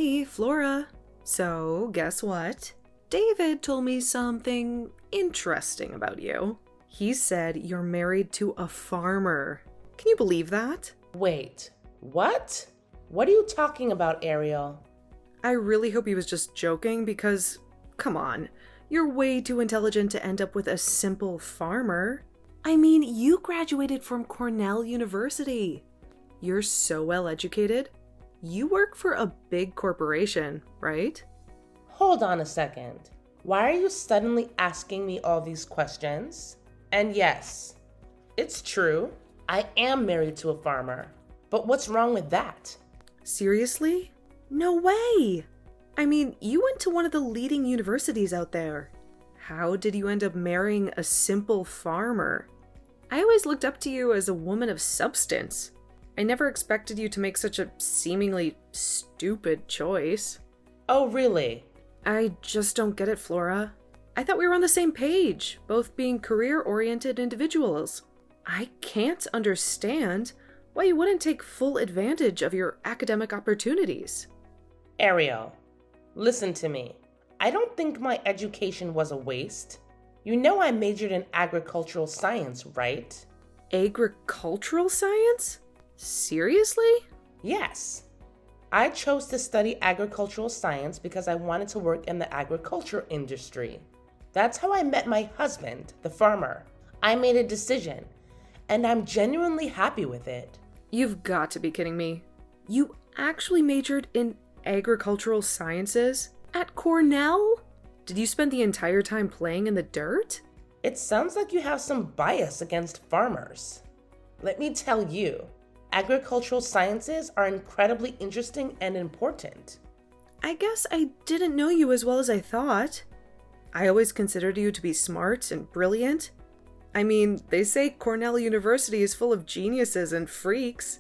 Hey, Flora. So, guess what? David told me something interesting about you. He said you're married to a farmer. Can you believe that? Wait, what? What are you talking about, Ariel? I really hope he was just joking because, come on, you're way too intelligent to end up with a simple farmer. I mean, you graduated from Cornell University. You're so well educated. You work for a big corporation, right? Hold on a second. Why are you suddenly asking me all these questions? And yes, it's true. I am married to a farmer. But what's wrong with that? Seriously? No way! I mean, you went to one of the leading universities out there. How did you end up marrying a simple farmer? I always looked up to you as a woman of substance. I never expected you to make such a seemingly stupid choice. Oh, really? I just don't get it, Flora. I thought we were on the same page, both being career-oriented individuals. I can't understand why you wouldn't take full advantage of your academic opportunities. Ariel, listen to me. I don't think my education was a waste. You know I majored in agricultural science, right? Agricultural science? Seriously? Yes. I chose to study agricultural science because I wanted to work in the agriculture industry. That's how I met my husband, the farmer. I made a decision, and I'm genuinely happy with it. You've got to be kidding me. You actually majored in agricultural sciences at Cornell? Did you spend the entire time playing in the dirt? It sounds like you have some bias against farmers. Let me tell you, agricultural sciences are incredibly interesting and important. I guess I didn't know you as well as I thought. I always considered you to be smart and brilliant. I mean, they say Cornell University is full of geniuses and freaks.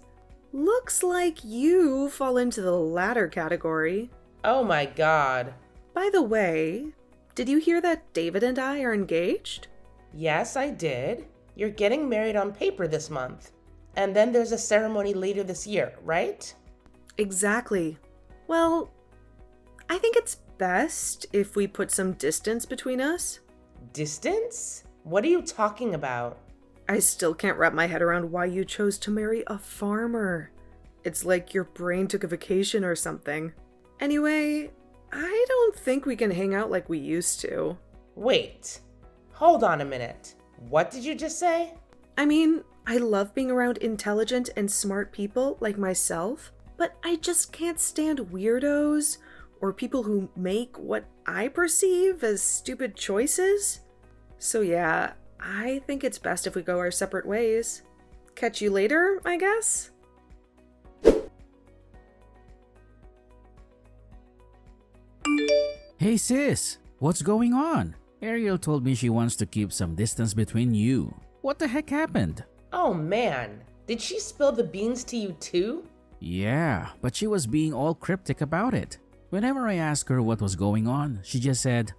Looks like you fall into the latter category. Oh my God. By the way, did you hear that David and I are engaged? Yes, I did. You're getting married on paper this month. And then there's a ceremony later this year, right? Exactly. Well, I think it's best if we put some distance between us. Distance? What are you talking about? I still can't wrap my head around why you chose to marry a farmer. It's like your brain took a vacation or something. Anyway, I don't think we can hang out like we used to. Wait, hold on a minute. What did you just say? I mean, I love being around intelligent and smart people like myself, but I just can't stand weirdos or people who make what I perceive as stupid choices. So yeah, I think it's best if we go our separate ways. Catch you later, I guess? Hey sis, what's going on? Ariel told me she wants to keep some distance between you. What the heck happened? Oh man, did she spill the beans to you too? Yeah, but she was being all cryptic about it. Whenever I asked her what was going on, she just said,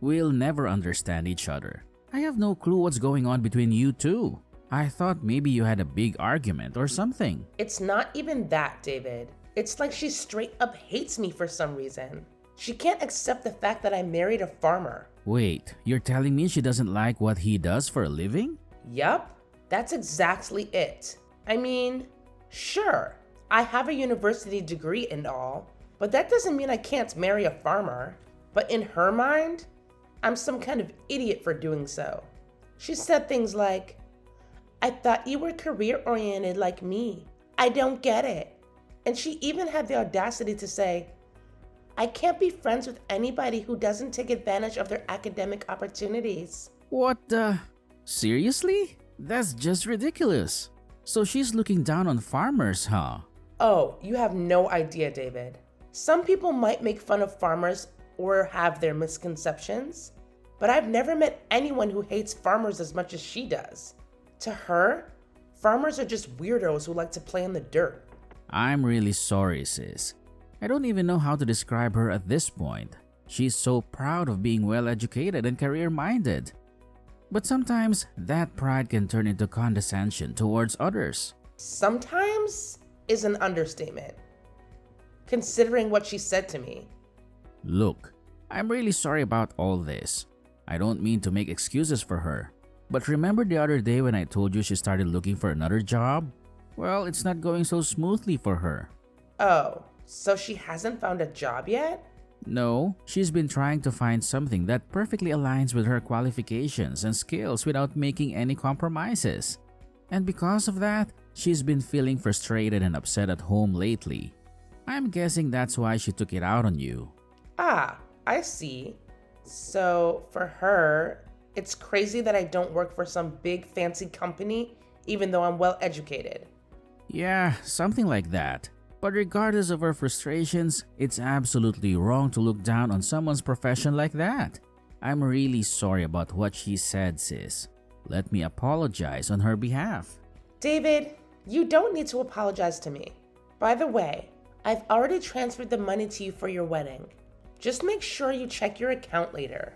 "We'll never understand each other." I have no clue what's going on between you two. I thought maybe you had a big argument or something. It's not even that, David. It's like she straight up hates me for some reason. She can't accept the fact that I married a farmer. Wait, you're telling me she doesn't like what he does for a living? Yup, that's exactly it. I mean, sure, I have a university degree and all, but that doesn't mean I can't marry a farmer. But in her mind, I'm some kind of idiot for doing so. She said things like, "I thought you were career-oriented like me. I don't get it." And she even had the audacity to say, "I can't be friends with anybody who doesn't take advantage of their academic opportunities." What the? Seriously? That's just ridiculous. So she's looking down on farmers, huh? Oh, you have no idea, David. Some people might make fun of farmers or have their misconceptions, but I've never met anyone who hates farmers as much as she does. To her, farmers are just weirdos who like to play in the dirt. I'm really sorry, sis. I don't even know how to describe her at this point. She's so proud of being well-educated and career-minded. But sometimes that pride can turn into condescension towards others. Sometimes is an understatement. considering what she said to me. Look, I'm really sorry about all this. I don't mean to make excuses for her. But remember the other day when I told you she started looking for another job? Well, it's not going so smoothly for her. Oh, so she hasn't found a job yet? No, she's been trying to find something that perfectly aligns with her qualifications and skills without making any compromises. And because of that, she's been feeling frustrated and upset at home lately. I'm guessing that's why she took it out on you. Ah, I see. So for her, it's crazy that I don't work for some big fancy company even though I'm well educated. Yeah, something like that. But regardless of her frustrations, it's absolutely wrong to look down on someone's profession like that. I'm really sorry about what she said, sis. Let me apologize on her behalf. David, you don't need to apologize to me. By the way, I've already transferred the money to you for your wedding. Just make sure you check your account later.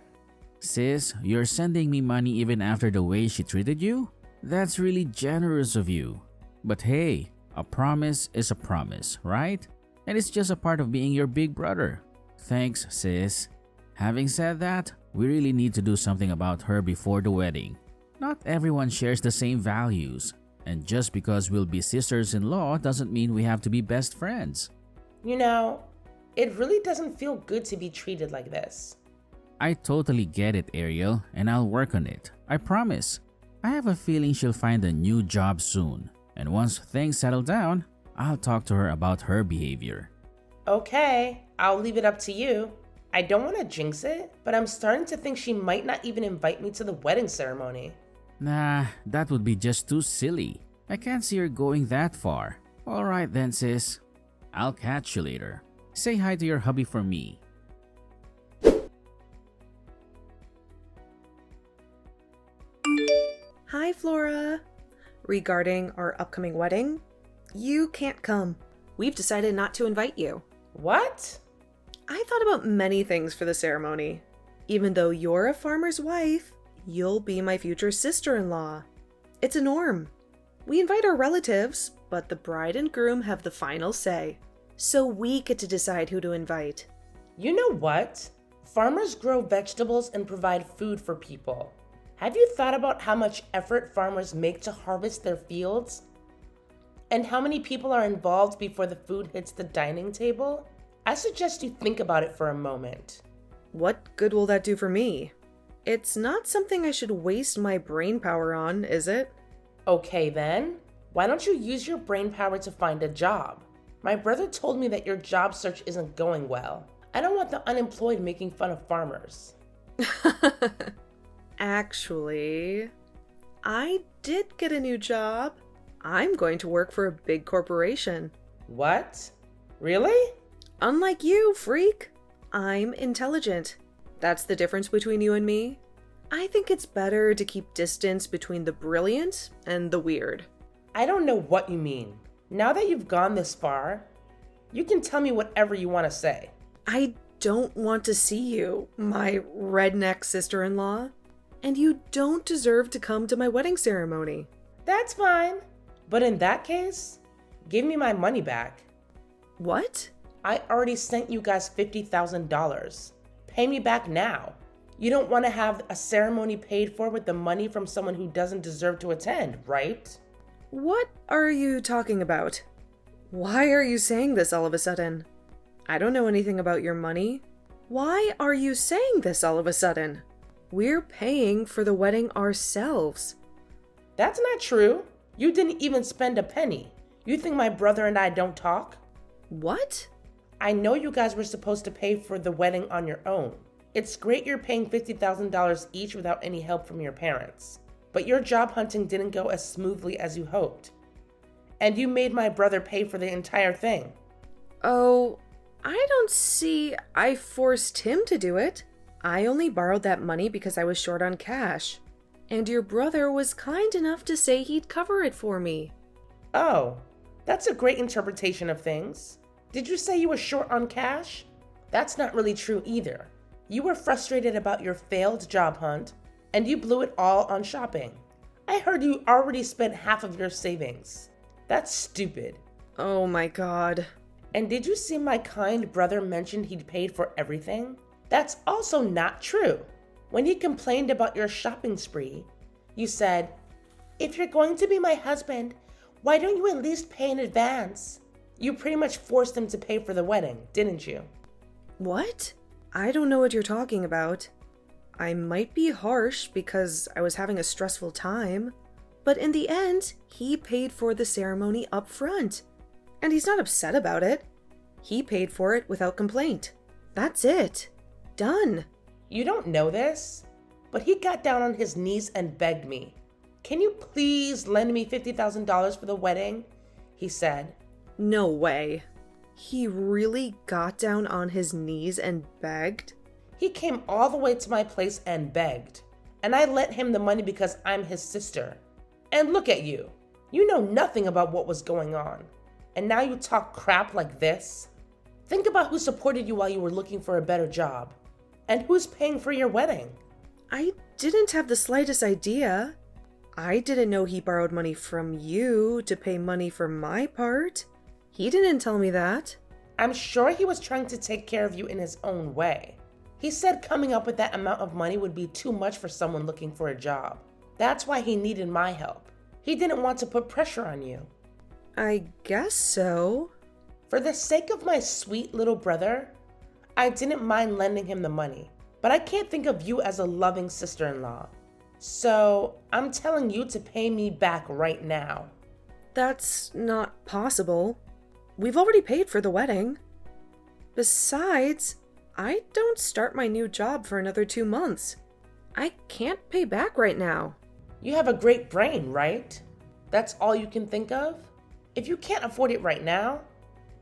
Sis, you're sending me money even after the way she treated you? That's really generous of you. But hey, a promise is a promise, right? And it's just a part of being your big brother. Thanks, sis. Having said that, we really need to do something about her before the wedding. Not everyone shares the same values. And just because we'll be sisters-in-law doesn't mean we have to be best friends. You know, it really doesn't feel good to be treated like this. I totally get it, Ariel, and I'll work on it. I promise. I have a feeling she'll find a new job soon. And once things settle down, I'll talk to her about her behavior. Okay, I'll leave it up to you. I don't want to jinx it, but I'm starting to think she might not even invite me to the wedding ceremony. Nah, that would be just too silly. I can't see her going that far. Alright then, sis. I'll catch you later. Say hi to your hubby for me. Hi, Flora. Regarding our upcoming wedding, you can't come. We've decided not to invite you. What? I thought about many things for the ceremony. Even though you're a farmer's wife, you'll be my future sister-in-law. It's a norm. We invite our relatives, but the bride and groom have the final say. So we get to decide who to invite. You know what? Farmers grow vegetables and provide food for people. Have you thought about how much effort farmers make to harvest their fields? And how many people are involved before the food hits the dining table? I suggest you think about it for a moment. What good will that do for me? It's not something I should waste my brain power on, is it? Okay then, why don't you use your brain power to find a job? My brother told me that your job search isn't going well. I don't want the unemployed making fun of farmers. Actually, I did get a new job. I'm going to work for a big corporation. What? Really? Unlike you, freak. I'm intelligent. That's the difference between you and me. I think it's better to keep distance between the brilliant and the weird. I don't know what you mean. Now that you've gone this far, you can tell me whatever you want to say. I don't want to see you, my redneck sister-in-law. And you don't deserve to come to my wedding ceremony. That's fine. But in that case, give me my money back. What? I already sent you guys $50,000. Pay me back now. You don't want to have a ceremony paid for with the money from someone who doesn't deserve to attend, right? What are you talking about? Why are you saying this all of a sudden? I don't know anything about your money. Why are you saying this all of a sudden? We're paying for the wedding ourselves. That's not true. You didn't even spend a penny. You think my brother and I don't talk? What? I know you guys were supposed to pay for the wedding on your own. It's great you're paying $50,000 each without any help from your parents. But your job hunting didn't go as smoothly as you hoped. And you made my brother pay for the entire thing. Oh, I don't see I forced him to do it. I only borrowed that money because I was short on cash. And your brother was kind enough to say he'd cover it for me. Oh, that's a great interpretation of things. Did you say you were short on cash? That's not really true either. You were frustrated about your failed job hunt, and you blew it all on shopping. I heard you already spent half of your savings. That's stupid. Oh my god. And did you see my kind brother mentioned he'd paid for everything? That's also not true. When he complained about your shopping spree, you said, "If you're going to be my husband, why don't you at least pay in advance?" You pretty much forced him to pay for the wedding, didn't you? What? I don't know what you're talking about. I might be harsh because I was having a stressful time, but in the end, he paid for the ceremony up front. And he's not upset about it. He paid for it without complaint. That's it. Done. You don't know this, but he got down on his knees and begged me. "Can you please lend me $50,000 for the wedding?" he said. No way. He really got down on his knees and begged? He came all the way to my place and begged, and I lent him the money because I'm his sister. And look at you. You know nothing about what was going on, and now you talk crap like this? Think about who supported you while you were looking for a better job, and who's paying for your wedding. I didn't have the slightest idea. I didn't know he borrowed money from you to pay money for my part. He didn't tell me that. I'm sure he was trying to take care of you in his own way. He said coming up with that amount of money would be too much for someone looking for a job. That's why he needed my help. He didn't want to put pressure on you. I guess so. For the sake of my sweet little brother, I didn't mind lending him the money, but I can't think of you as a loving sister-in-law. So I'm telling you to pay me back right now. That's not possible. We've already paid for the wedding. Besides, I don't start my new job for another 2 months. I can't pay back right now. You have a great brain, right? That's all you can think of? If you can't afford it right now,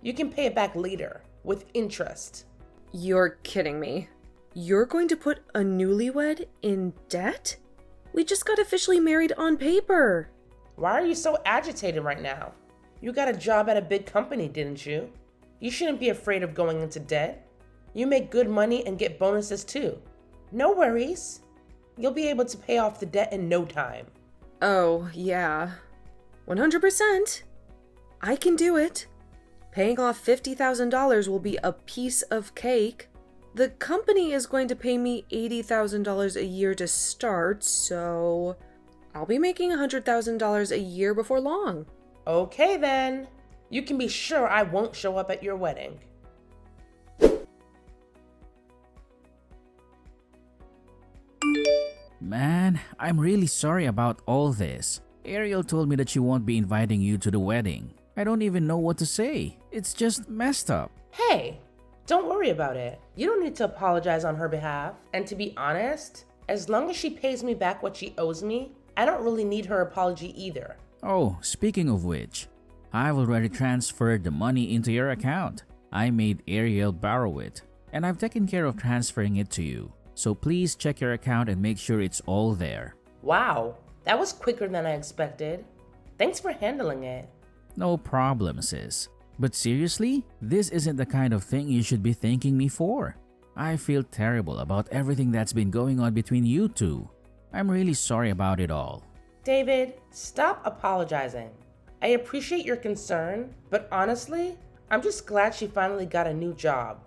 you can pay it back later with interest. You're kidding me. You're going to put a newlywed in debt? We just got officially married on paper. Why are you so agitated right now? You got a job at a big company, didn't you? You shouldn't be afraid of going into debt. You make good money and get bonuses too. No worries. You'll be able to pay off the debt in no time. Oh, yeah. 100%. I can do it. Paying off $50,000 will be a piece of cake. The company is going to pay me $80,000 a year to start, so I'll be making $100,000 a year before long. Okay then. You can be sure I won't show up at your wedding. Man, I'm really sorry about all this. Ariel told me that she won't be inviting you to the wedding. I don't even know what to say. It's just messed up. Hey, don't worry about it. You don't need to apologize on her behalf. And to be honest, as long as she pays me back what she owes me, I don't really need her apology either. Oh, speaking of which, I've already transferred the money into your account. I made Ariel borrow it, and I've taken care of transferring it to you. So please check your account and make sure it's all there. Wow, that was quicker than I expected. Thanks for handling it. No problem, sis. But seriously, this isn't the kind of thing you should be thanking me for. I feel terrible about everything that's been going on between you two. I'm really sorry about it all. David, stop apologizing. I appreciate your concern, but honestly, I'm just glad she finally got a new job.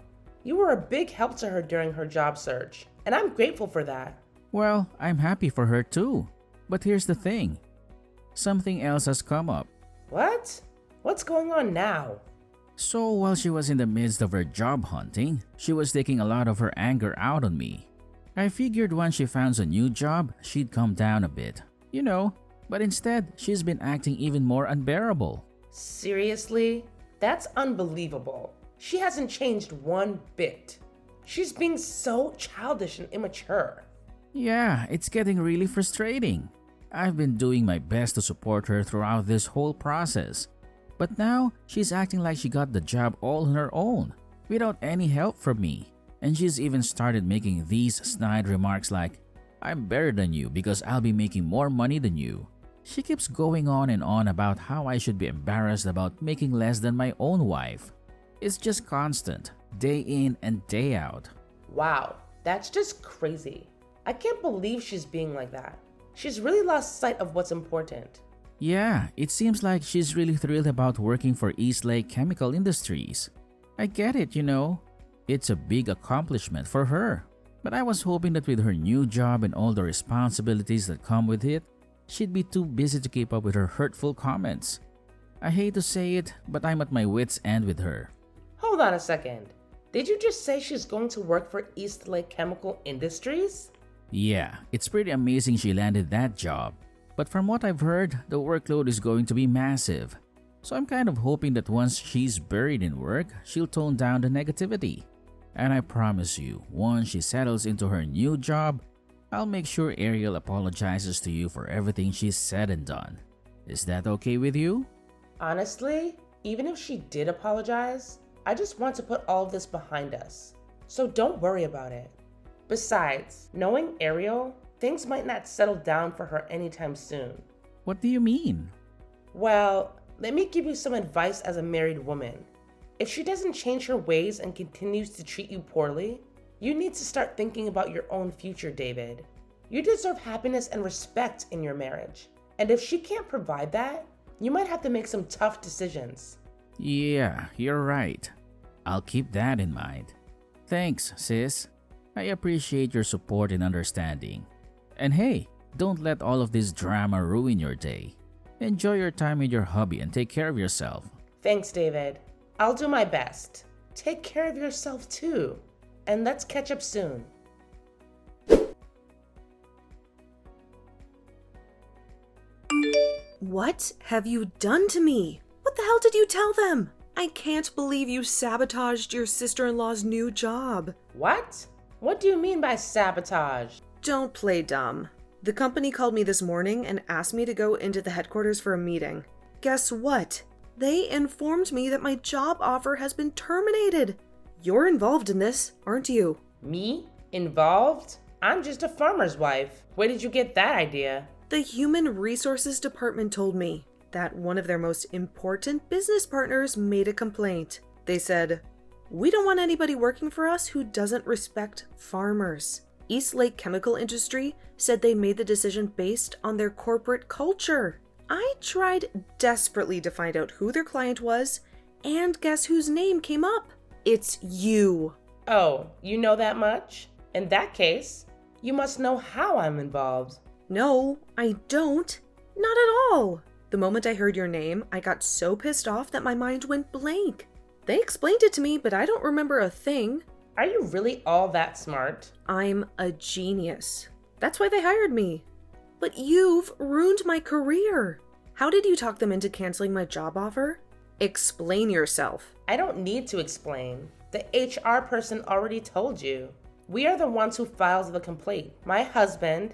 You were a big help to her during her job search, and I'm grateful for that. Well, I'm happy for her too. But here's the thing. Something else has come up. What? What's going on now? So while she was in the midst of her job hunting, she was taking a lot of her anger out on me. I figured once she found a new job, she'd calm down a bit. You know, but instead, she's been acting even more unbearable. Seriously? That's unbelievable. She hasn't changed one bit. She's being so childish and immature. Yeah, it's getting really frustrating. I've been doing my best to support her throughout this whole process. But now, she's acting like she got the job all on her own, without any help from me. And she's even started making these snide remarks like, "I'm better than you because I'll be making more money than you." She keeps going on and on about how I should be embarrassed about making less than my own wife. It's just constant, day in and day out. Wow, that's just crazy. I can't believe she's being like that. She's really lost sight of what's important. Yeah, it seems like she's really thrilled about working for Eastlake Chemical Industries. I get it, you know. It's a big accomplishment for her. But I was hoping that with her new job and all the responsibilities that come with it, she'd be too busy to keep up with her hurtful comments. I hate to say it, but I'm at my wit's end with her. Hold on a second. Did you just say she's going to work for Eastlake Chemical Industries? Yeah, it's pretty amazing she landed that job. But from what I've heard, the workload is going to be massive. So I'm kind of hoping that once she's buried in work, she'll tone down the negativity. And I promise you, once she settles into her new job, I'll make sure Ariel apologizes to you for everything she's said and done. Is that okay with you? Honestly, even if she did apologize, I just want to put all of this behind us. So don't worry about it. Besides, knowing Ariel, things might not settle down for her anytime soon. What do you mean? Well, let me give you some advice as a married woman. If she doesn't change her ways and continues to treat you poorly, you need to start thinking about your own future, David. You deserve happiness and respect in your marriage. And if she can't provide that, you might have to make some tough decisions. Yeah, you're right. I'll keep that in mind. Thanks, sis. I appreciate your support and understanding. And hey, don't let all of this drama ruin your day. Enjoy your time with your hubby and take care of yourself. Thanks, David. I'll do my best. Take care of yourself too. And let's catch up soon. What have you done to me? What the hell did you tell them? I can't believe you sabotaged your sister-in-law's new job. What? What do you mean by sabotage? Don't play dumb. The company called me this morning and asked me to go into the headquarters for a meeting. Guess what? They informed me that my job offer has been terminated. You're involved in this, aren't you? Me? Involved? I'm just a farmer's wife. Where did you get that idea? The Human Resources Department told me that one of their most important business partners made a complaint. They said, "We don't want anybody working for us who doesn't respect farmers." Eastlake Chemical Industry said they made the decision based on their corporate culture. I tried desperately to find out who their client was, and guess whose name came up? It's you. Oh, you know that much? In that case, you must know how I'm involved. No, I don't. Not at all. The moment I heard your name, I got so pissed off that my mind went blank. They explained it to me, but I don't remember a thing. Are you really all that smart? I'm a genius. That's why they hired me. But you've ruined my career. How did you talk them into canceling my job offer? Explain yourself. I don't need to explain. The HR person already told you. We are the ones who filed the complaint. My husband,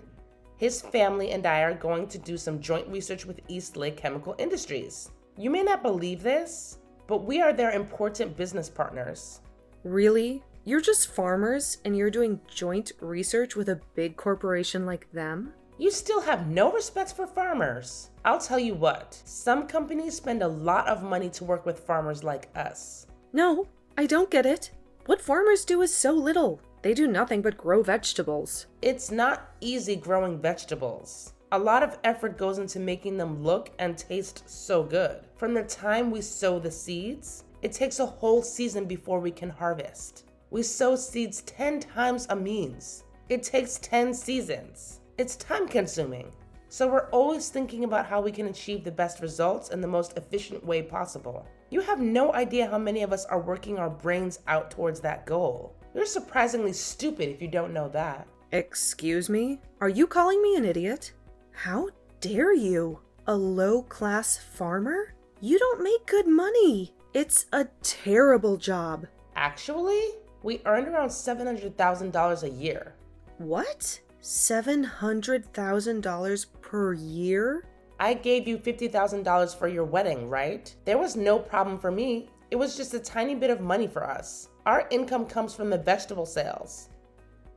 his family, and I are going to do some joint research with Eastlake Chemical Industries. You may not believe this, but we are their important business partners. Really? You're just farmers and you're doing joint research with a big corporation like them? You still have no respect for farmers. I'll tell you what, some companies spend a lot of money to work with farmers like us. No, I don't get it. What farmers do is so little. They do nothing but grow vegetables. It's not easy growing vegetables. A lot of effort goes into making them look and taste so good. From the time we sow the seeds, it takes a whole season before we can harvest. We sow seeds 10 times a means. It takes 10 seasons. It's time consuming. So we're always thinking about how we can achieve the best results in the most efficient way possible. You have no idea how many of us are working our brains out towards that goal. You're surprisingly stupid if you don't know that. Excuse me? Are you calling me an idiot? How dare you? A low-class farmer? You don't make good money. It's a terrible job. Actually, we earned around $700,000 a year. What? $700,000 per year? I gave you $50,000 for your wedding, right? There was no problem for me. It was just a tiny bit of money for us. Our income comes from the vegetable sales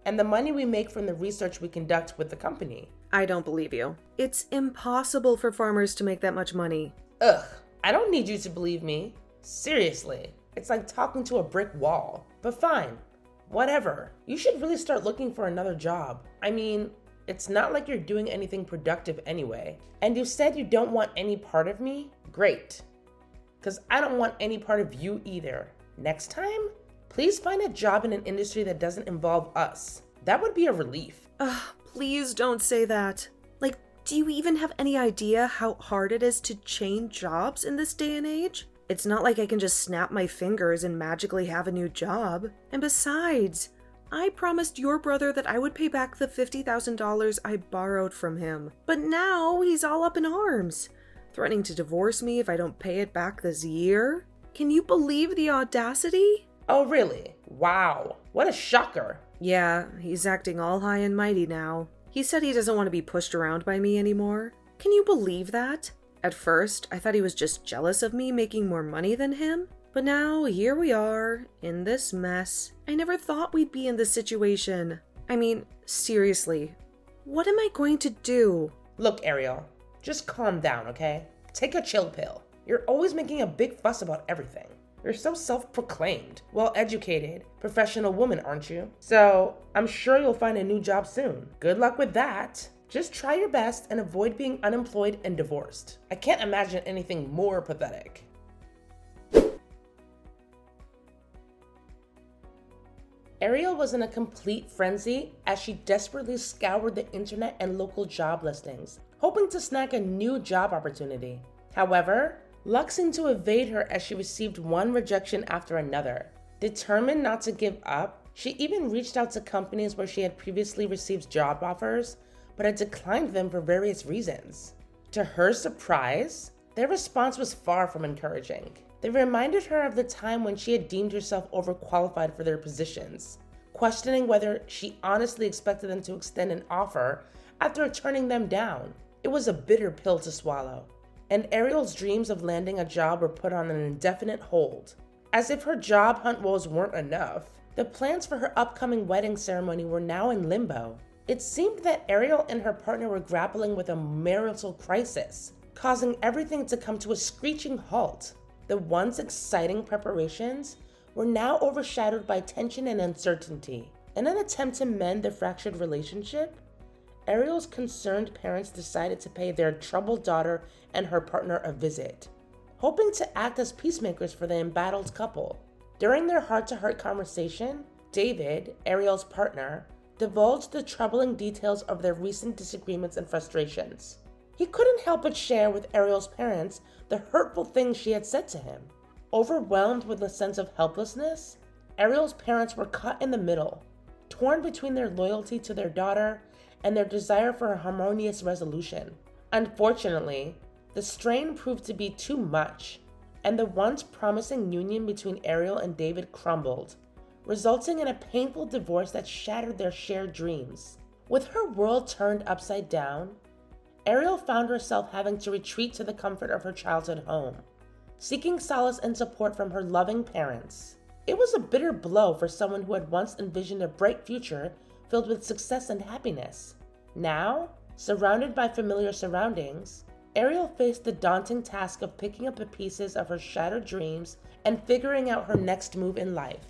and the money we make from the research we conduct with the company. I don't believe you. It's impossible for farmers to make that much money. Ugh, I don't need you to believe me. Seriously, it's like talking to a brick wall. But fine, whatever. You should really start looking for another job. I mean, It's not like you're doing anything productive anyway. And you said you don't want any part of me? Great. Because I don't want any part of you either. Next time, please find a job in an industry that doesn't involve us. That would be a relief. Please don't say that. Like, do you even have any idea how hard it is to change jobs in this day and age? It's not like I can just snap my fingers and magically have a new job. And besides, I promised your brother that I would pay back the $50,000 I borrowed from him. But now he's all up in arms, threatening to divorce me if I don't pay it back this year. Can you believe the audacity? Oh, really? Wow. What a shocker. Yeah, he's acting all high and mighty now. He said he doesn't want to be pushed around by me anymore. Can you believe that? At first, I thought he was just jealous of me making more money than him. But now, here we are, in this mess. I never thought we'd be in this situation. I mean, seriously, what am I going to do? Look, Ariel, just calm down, okay? Take a chill pill. You're always making a big fuss about everything. You're so self-proclaimed, well-educated, professional woman, aren't you? So, I'm sure you'll find a new job soon. Good luck with that. Just try your best and avoid being unemployed and divorced. I can't imagine anything more pathetic. Ariel was in a complete frenzy as she desperately scoured the internet and local job listings, hoping to snag a new job opportunity. However, luck seemed to evade her as she received one rejection after another. Determined not to give up, she even reached out to companies where she had previously received job offers, but had declined them for various reasons. To her surprise, their response was far from encouraging. They reminded her of the time when she had deemed herself overqualified for their positions, questioning whether she honestly expected them to extend an offer after turning them down. It was a bitter pill to swallow, and Ariel's dreams of landing a job were put on an indefinite hold. As if her job hunt woes weren't enough, the plans for her upcoming wedding ceremony were now in limbo. It seemed that Ariel and her partner were grappling with a marital crisis, causing everything to come to a screeching halt. The once exciting preparations were now overshadowed by tension and uncertainty. In an attempt to mend the fractured relationship, Ariel's concerned parents decided to pay their troubled daughter and her partner a visit, hoping to act as peacemakers for the embattled couple. During their heart-to-heart conversation, David, Ariel's partner, divulged the troubling details of their recent disagreements and frustrations. He couldn't help but share with Ariel's parents the hurtful things she had said to him. Overwhelmed with a sense of helplessness, Ariel's parents were caught in the middle, torn between their loyalty to their daughter and their desire for a harmonious resolution. Unfortunately, the strain proved to be too much, and the once promising union between Ariel and David crumbled, resulting in a painful divorce that shattered their shared dreams. With her world turned upside down, Ariel found herself having to retreat to the comfort of her childhood home, seeking solace and support from her loving parents. It was a bitter blow for someone who had once envisioned a bright future filled with success and happiness. Now, surrounded by familiar surroundings, Ariel faced the daunting task of picking up the pieces of her shattered dreams and figuring out her next move in life.